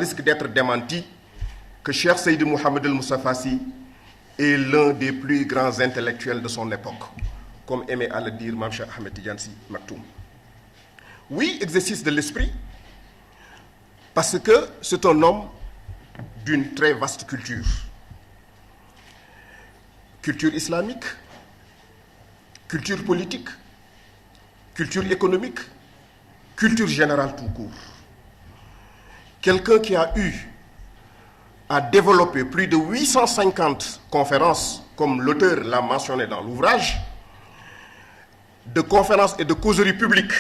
risque d'être démenti, que Cheikh Seydi Mouhamed El-Moustapha Sy est l'un des plus grands intellectuels de son époque, comme aimait à le dire Mame Cheikh Ahmed Tidiane Sy Maktoum. Oui, exercice de l'esprit, parce que c'est un homme d'une très vaste culture. Culture islamique, culture politique, culture économique, culture générale tout court. Quelqu'un qui a eu à développer plus de 850 conférences, comme l'auteur l'a mentionné dans l'ouvrage, de conférences et de causeries publiques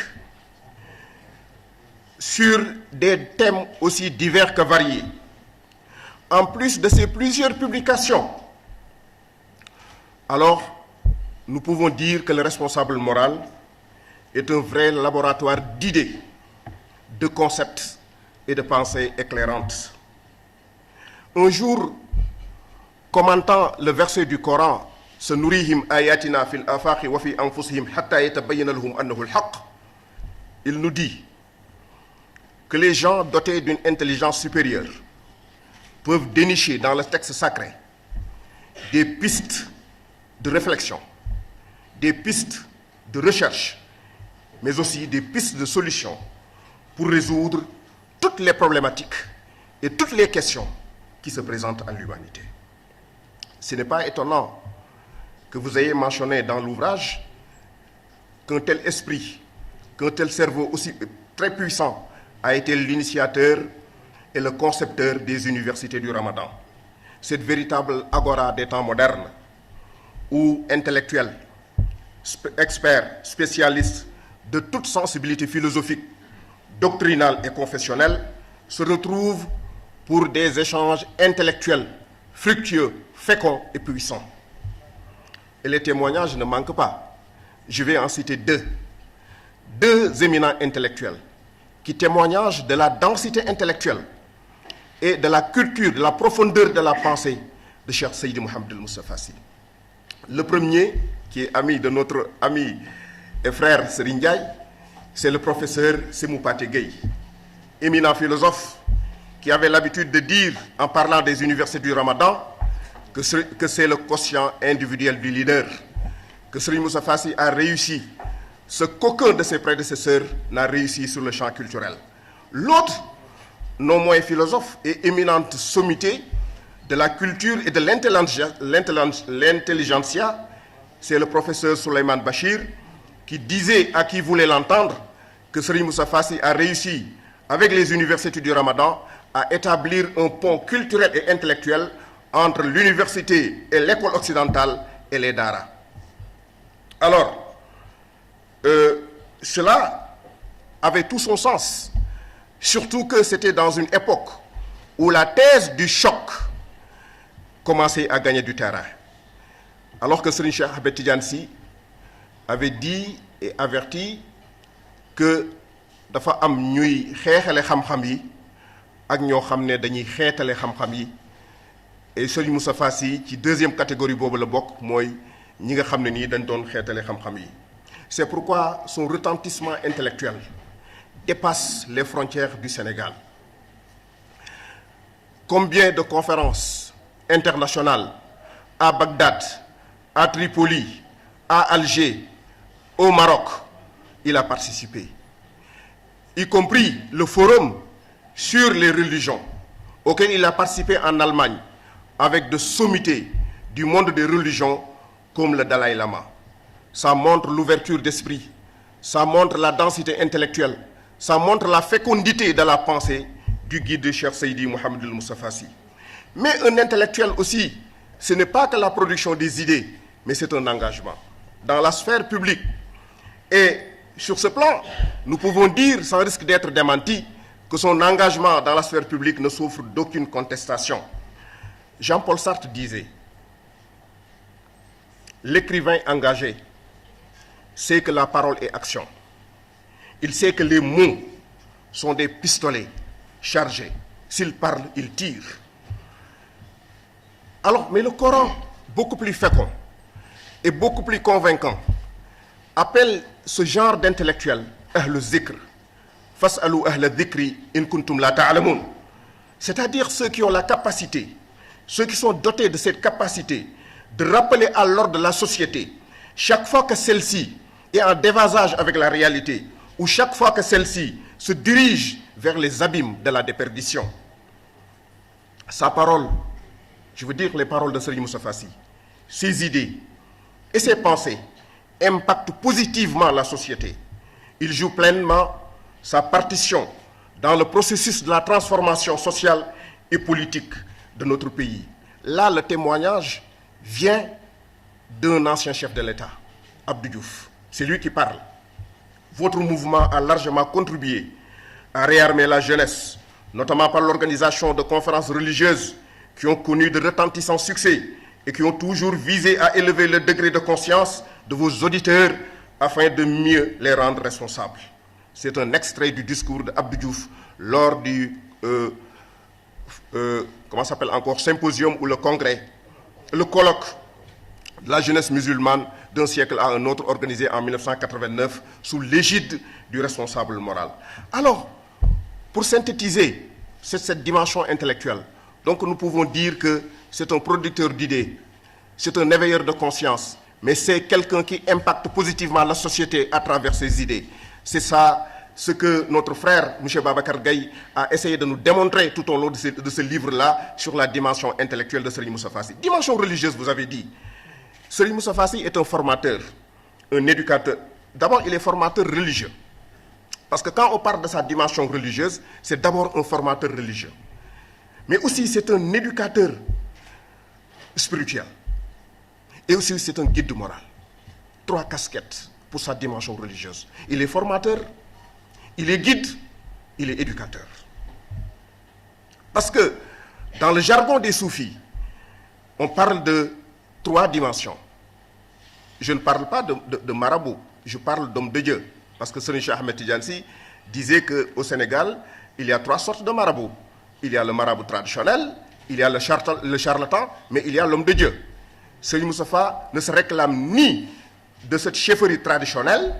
sur des thèmes aussi divers que variés. En plus de ces plusieurs publications, alors nous pouvons dire que le responsable moral est un vrai laboratoire d'idées, de concepts et de pensées éclairantes. Un jour, commentant le verset du Coran, Sanurihim ayatina fil afaqi wa fi anfusihim hatta yatabayyana lahum annahu al-haqq, il nous dit que les gens dotés d'une intelligence supérieure peuvent dénicher dans le texte sacré des pistes de réflexion, des pistes de recherche, mais aussi des pistes de solutions pour résoudre toutes les problématiques et toutes les questions qui se présentent à l'humanité. Ce n'est pas étonnant que vous ayez mentionné dans l'ouvrage qu'un tel esprit, qu'un tel cerveau aussi très puissant a été l'initiateur et le concepteur des universités du Ramadan. Cette véritable agora des temps modernes où intellectuels, experts, spécialistes de toute sensibilité philosophique, doctrinale et confessionnelle se retrouvent pour des échanges intellectuels fructueux, féconds et puissants. Et les témoignages ne manquent pas. Je vais en citer deux éminents intellectuels qui témoignent de la densité intellectuelle et de la culture, de la profondeur de la pensée de Cheikh Seydi Mouhamed El-Moustapha Sy. Le premier, qui est ami de notre ami et frère Serigne Ndiaye, c'est le professeur Sémou Pathé Gueye, éminent philosophe qui avait l'habitude de dire, en parlant des universités du Ramadan, que c'est le quotient individuel du leader, que Serigne Moustapha Sy a réussi ce qu'aucun de ses prédécesseurs n'a réussi sur le champ culturel. L'autre, non moins philosophe et éminente sommité de la culture et de l'intelligentsia, c'est le professeur Souleymane Bachir, qui disait à qui voulait l'entendre que Serigne Moustapha Sy a réussi, avec les universités du Ramadan, à établir un pont culturel et intellectuel entre l'université et l'école occidentale et les daara. Alors, cela avait tout son sens, surtout que c'était dans une époque où la thèse du choc commençait à gagner du terrain. Alors que Serigne Cheikh Ahmed Tidiane Sy avait dit et averti que dafa am ñuy xeexale xam-xam yi ak ñoo xam ne dañuy xeetale xam-xam yi, et Serigne Moustapha Sy ci deuxième catégorie boobu la bokk, mooy ñi nga xam ne nii dañ doon xeetale xam-xam yi. C'est pourquoi son retentissement intellectuel dépasse les frontières du Sénégal. Combien de conférences internationales à Bagdad, à Tripoli, à Alger, au Maroc, il a participé, y compris le forum sur les religions auquel il a participé en Allemagne avec de sommités du monde des religions comme le Dalai Lama. Ça montre l'ouverture d'esprit, ça montre la densité intellectuelle, ça montre la fécondité de la pensée du guide de Cheikh Seydi Mouhamed El-Moustapha Sy. Mais un intellectuel aussi, ce n'est pas que la production des idées, mais c'est un engagement dans la sphère publique. Et sur ce plan, nous pouvons dire, sans risque d'être démenti, que son engagement dans la sphère publique ne souffre d'aucune contestation. Jean-Paul Sartre disait, l'écrivain engagé sait que la parole est action. Il sait que les mots sont des pistolets chargés. S'il parle, il tire. Alors, mais le Coran, beaucoup plus fécond et beaucoup plus convaincant, appelle ce genre d'intellectuel ahl zikr, fas'alu ahla dhikri in kuntum la ta'lamun. c'est-à-dire ceux qui ont la capacité, ceux qui sont dotés de cette capacité de rappeler à l'ordre de la société, chaque fois que celle-ci est en déphasage avec la réalité, ou chaque fois que celle-ci se dirige vers les abîmes de la déperdition. Sa parole, je veux dire les paroles de Serigne Moustapha Sy, ses idées et ses pensées impactent positivement la société. Il joue pleinement sa partition dans le processus de la transformation sociale et politique de notre pays. Là, le témoignage vient d'un ancien chef de l'État, Abdou Diouf. C'est lui qui parle. Votre mouvement a largement contribué à réarmer la jeunesse, notamment par l'organisation de conférences religieuses qui ont connu de retentissants succès et qui ont toujours visé à élever le degré de conscience de vos auditeurs afin de mieux les rendre responsables. C'est un extrait du discours d'Abdou Diouf lors du symposium ou le congrès, le colloque de la jeunesse musulmane d'un siècle à un autre, organisé en 1989 sous l'égide du responsable moral. Alors, pour synthétiser cette dimension intellectuelle, donc nous pouvons dire que c'est un producteur d'idées, c'est un éveilleur de conscience, mais c'est quelqu'un qui impacte positivement la société à travers ses idées. C'est ça ce que notre frère, M. Babacar Gaye, a essayé de nous démontrer tout au long de ce livre-là sur la dimension intellectuelle de Serigne Moustapha Sy. Dimension religieuse, vous avez dit. Serigne Moustapha Sy est un formateur, un éducateur. D'abord, il est formateur religieux. Parce que quand on parle de sa dimension religieuse, c'est d'abord un formateur religieux. Mais aussi, c'est un éducateur spirituel. Et aussi, c'est un guide moral. 3 casquettes pour sa dimension religieuse. Il est formateur, il est guide, il est éducateur. Parce que dans le jargon des soufis, on parle de 3 dimensions. Je ne parle pas de marabout, je parle d'homme de Dieu. Parce que Serigne Cheikh Ahmed Tidiane Sy disait qu'au Sénégal, il y a 3 sortes de marabouts. Il y a le marabout traditionnel, il y a le charlatan, mais il y a l'homme de Dieu. Serigne Moustapha ne se réclame ni de cette chefferie traditionnelle,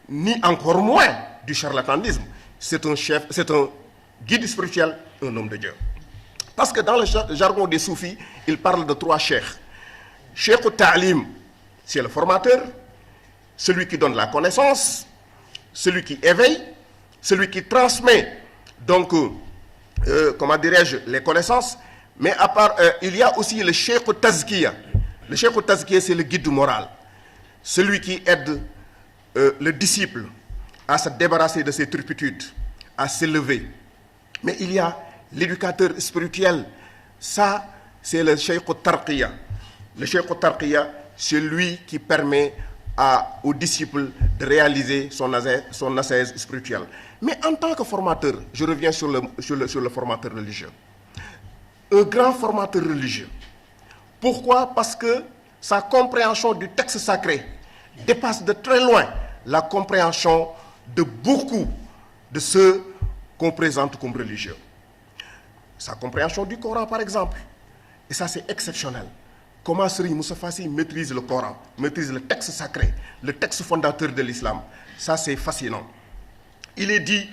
ni encore moins du charlatanisme. C'est un guide spirituel, un homme de Dieu. Parce que dans le jargon des soufis, il parle de 3 cheikhs. Cheikh Ta'lim, c'est le formateur, celui qui donne la connaissance, celui qui éveille, celui qui transmet, donc, les connaissances. Mais à part, il y a aussi le Cheikh Tazkiya. Le Cheikh Tazkiya, c'est le guide moral. Celui qui aide le disciple à se débarrasser de ses turpitudes, à s'élever. Mais il y a l'éducateur spirituel. Ça, c'est le Cheikh Tarqiya. Le Cheikh Tarqiya, c'est lui qui permet aux disciples de réaliser son ascèse spirituelle. Mais en tant que formateur, je reviens sur le formateur religieux. Un grand formateur religieux. Pourquoi? Parce que sa compréhension du texte sacré dépasse de très loin la compréhension de beaucoup de ceux qu'on présente comme religieux. Sa compréhension du Coran, par exemple. Et ça, c'est exceptionnel. Comment Serigne Moustapha Sy maîtrise le Coran, maîtrise le texte sacré, le texte fondateur de l'islam. Ça, c'est fascinant. Il est dit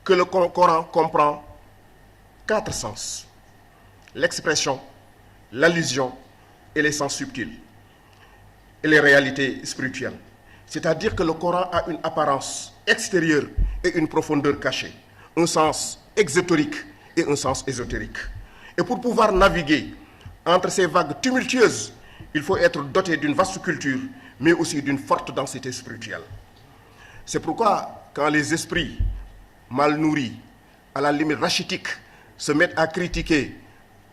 que le Coran comprend 4 sens. L'expression, l'allusion et les sens subtils. Et les réalités spirituelles. C'est-à-dire que le Coran a une apparence extérieure et une profondeur cachée. Un sens exotérique et un sens ésotérique. Et pour pouvoir naviguer entre ces vagues tumultueuses, il faut être doté d'une vaste culture, mais aussi d'une forte densité spirituelle. C'est pourquoi, quand les esprits mal nourris, à la limite rachitique, se mettent à critiquer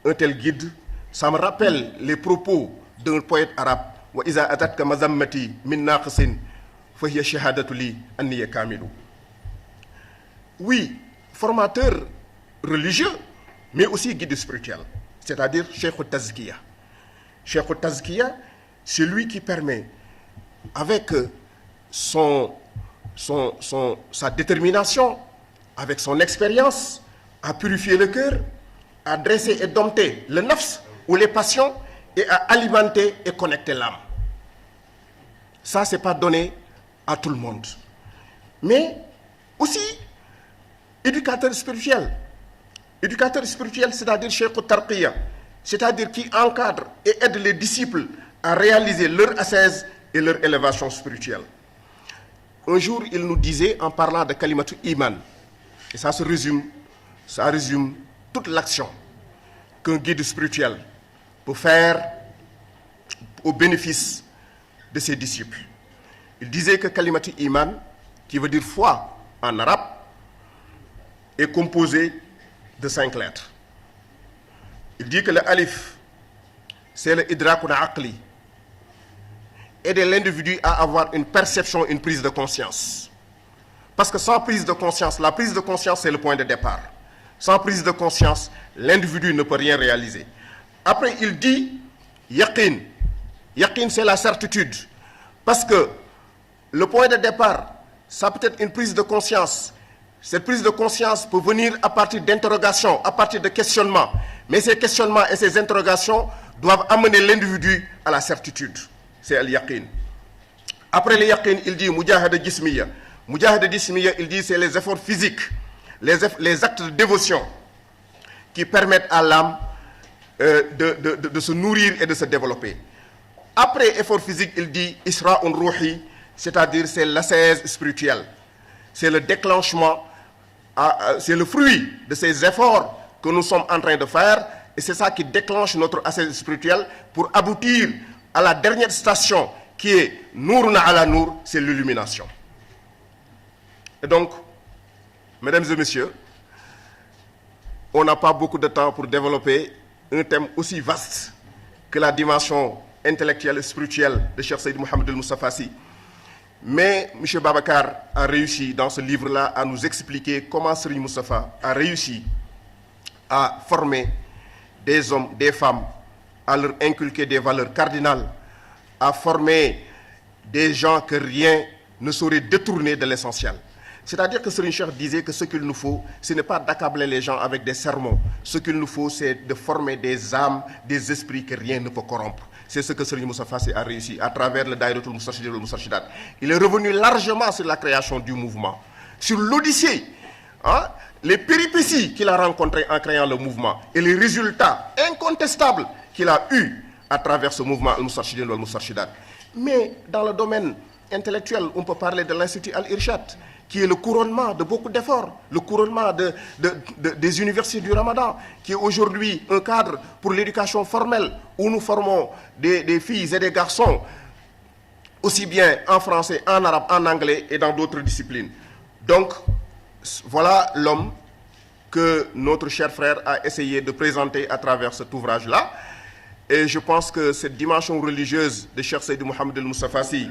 un tel guide, ça me rappelle les propos d'un poète arabe. وَإِذَا أَتَتْكَ مَزَمَّتِي مِنْ نَاقِصٍ فَهِيَ شَهَادَةُ لِي أَنِّي كَامِلُ. Oui, formateur religieux, mais aussi guide spirituel, c'est-à-dire Cheikh Tazkiya. Cheikh Tazkiya, c'est lui qui permet, avec sa détermination, avec son expérience, à purifier le cœur, à dresser et dompter le nafs ou les passions et à alimenter et connecter l'âme. Ça, c'est pas donné à tout le monde. Mais aussi, éducateur spirituel. Éducateur spirituel, c'est-à-dire Cheikh Tarqiya, c'est-à-dire qui encadre et aide les disciples à réaliser leur ascèse et leur élévation spirituelle. Un jour, il nous disait, en parlant de Kalimatu Iman, et ça résume toute l'action qu'un guide spirituel peut faire au bénéfice de ses disciples. Il disait que Kalimatu Iman, qui veut dire foi en arabe, est composé de 5 lettres. Il dit que le alif, c'est le idrakun aqli, aider l'individu à avoir une perception, une prise de conscience. Parce que sans prise de conscience, la prise de conscience c'est le point de départ. Sans prise de conscience, l'individu ne peut rien réaliser. Après, il dit yaqin. Yaqin, c'est la certitude. Parce que le point de départ, ça peut être une prise de conscience. Cette prise de conscience peut venir à partir d'interrogations, à partir de questionnements. Mais ces questionnements et ces interrogations doivent amener l'individu à la certitude. C'est al-yaqin. Après le yaqin, il dit mujahada jismiya. Mujahada jismiya, il dit c'est les efforts physiques, les actes de dévotion qui permettent à l'âme de se nourrir et de se développer. Après effort physique, il dit isra'un ruhi, c'est-à-dire c'est l'ascèse spirituelle. C'est le déclenchement, c'est le fruit de ces efforts que nous sommes en train de faire, et c'est ça qui déclenche notre ascèse spirituelle pour aboutir à la dernière station qui est Nourna ala Nour, c'est l'illumination. Et donc, mesdames et messieurs, on n'a pas beaucoup de temps pour développer un thème aussi vaste que la dimension intellectuelle et spirituelle de Cheikh Seyd Mohamed El Moustapha Sy. Mais M. Babacar a réussi dans ce livre-là à nous expliquer comment Serigne Moustapha a réussi à former des hommes, des femmes, à leur inculquer des valeurs cardinales, à former des gens que rien ne saurait détourner de l'essentiel. C'est-à-dire que Serigne Cheikh disait que ce qu'il nous faut, ce n'est pas d'accabler les gens avec des sermons. Ce qu'il nous faut, c'est de former des âmes, des esprits que rien ne peut corrompre. C'est ce que Serigne Moustapha Sy a réussi à travers le Daïratul Moustarchidine wal Moustarchidat. Il est revenu largement sur la création du mouvement, sur l'Odyssée, les péripéties qu'il a rencontrées en créant le mouvement et les résultats incontestables qu'il a eus à travers ce mouvement Al-Moustarchidine wal Moustarchidat. Mais dans le domaine intellectuel, on peut parler de l'Institut Al-Irshad, qui est le couronnement de beaucoup d'efforts, le couronnement des universités du Ramadan, qui est aujourd'hui un cadre pour l'éducation formelle, où nous formons des filles et des garçons, aussi bien en français, en arabe, en anglais et dans d'autres disciplines. Donc, voilà l'homme que notre cher frère a essayé de présenter à travers cet ouvrage-là. Et je pense que cette dimension religieuse de Cheikh Seyd Mohamed El Moustapha Sy,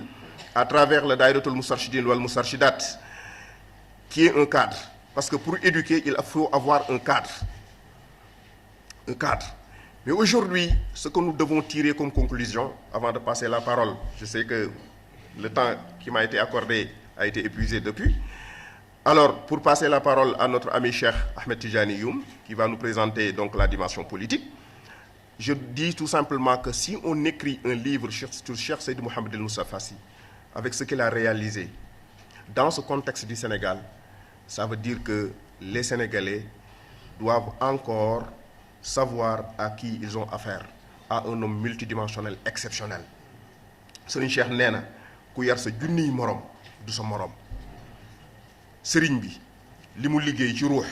à travers le Daïratul Moustarchidine wal Moustarchidat, qui est un cadre. Parce que pour éduquer, il faut avoir un cadre. Un cadre. Mais aujourd'hui, ce que nous devons tirer comme conclusion, avant de passer la parole, je sais que le temps qui m'a été accordé a été épuisé depuis. Alors, pour passer la parole à notre ami Cheikh Ahmed Tijani Youm, qui va nous présenter donc la dimension politique, je dis tout simplement que si on écrit un livre sur Cheikh Seyd Mohamed El Moustapha Sy, avec ce qu'il a réalisé, dans ce contexte du Sénégal, ça veut dire que les Sénégalais doivent encore savoir à qui ils ont affaire, à un homme multidimensionnel exceptionnel. Serigne Cheikh nee na ku yar sa junniy morom du sa morom. Serigne bi li mu liggéey ci ruux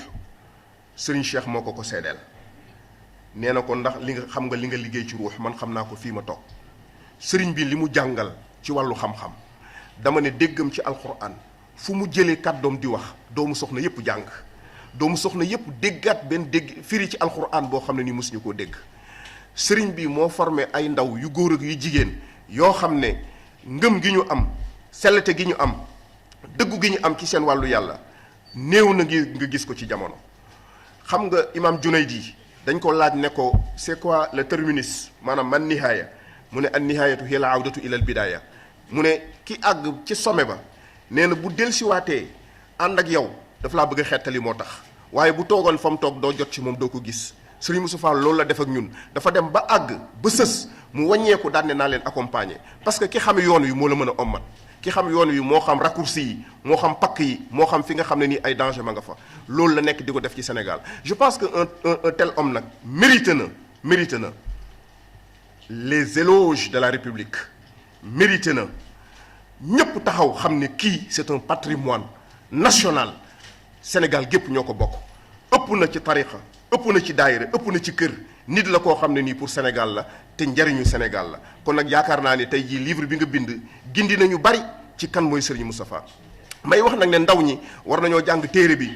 Serigne Cheikh moo ko seedeel nee na ko ndax li nga xam nga li nga liggéey ci ruux man xam naa ko fii ma toog. Serigne bi li mu jàngal ci wàllu xam-xam dama ne déggam ci alquran fu mu jëlee kàddoom di wax doomu soxna yépp jàng doomu soxna yépp déggaat benn dégg firi ci alquran boo xam ne ni mësuñu koo dégg. Serigne bi moo formé ay ndaw yu góor ak yu jigéen yoo xam ne ngëm gi ñu am sellete gi ñu am dëggu gi ñu am ci seen wàllu yàlla néew na nga gis ko ci jamono. xam nga imam Junaydi dañ ko laaj ne ko c'est quoi le terminus maanaam man nihaaya mu ne an nihaayatu hiya al awdatu ila al bidaaya mu ne ki àgg ci sommet ba nee na bu dellusiwaatee ànd ak yow daf laa bëgg a xettali moo tax waaye bu toogoon fa mu toog doo jot ci moom doo ko gis. Serigne Moustapha loolu la def ak ñun dafa dem ba àgg ba sës mu wàññeeku daan ne naa leen accompagner parce que ki xam yoon wi moo la mën a ommat ki xam yoon wi moo xam raccourci yi moo xam pakk yi moo xam fi nga xam ne nii ay danger ma nga fa loolu la nekk di ko def ci Sénégal je pense que un tel homme nag mérite na les éloges de la République mérite na ñëpp taxaw xam ne kii c'est un patrimoine national Sénégal gépp ñoo ko bokk ëpp na ci tariqa ëpp na ci daayira ëpp na ci kër nit la koo xam ne nii pour Sénégal la te njariñu Sénégal la kon nag yaakaar naa ne tey jii livre bi nga bind gindi nañu bari ci kan mooy Serigne Moustapha may wax nag ne ndaw ñi war nañoo jàng téere bi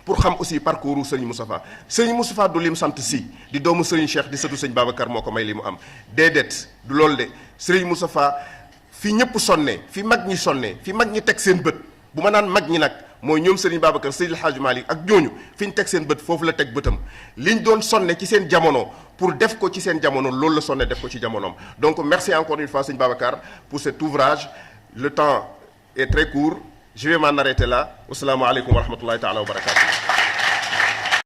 pour xam aussi parcours Serigne Moustapha Serigne Moustapha du lim sant si di doomu Serigne Cheikh di sëtu Serigne Babacar moo ko may li mu am déedéet du loolu de Serigne Moustapha fi ñëpp sonnee fi mag ñi sonnee fi mag ñi teg seen bët bu ma naan mag ñi nag mooy ñoom Serigne Babacar Seydil Hadji Malick ak ñooñu fi ñu teg seen bët foofu la teg bëtam liñ doon sonne ci seen jamono pour def ko ci seen jamono loolu la sonne def ko ci jamonoom donc merci encore une fois Serigne Babacar pour cet ouvrage le temps est très court je vais m'en arrêter là wassalaamu aleykum wa rahmatullahi taala wa barakatuh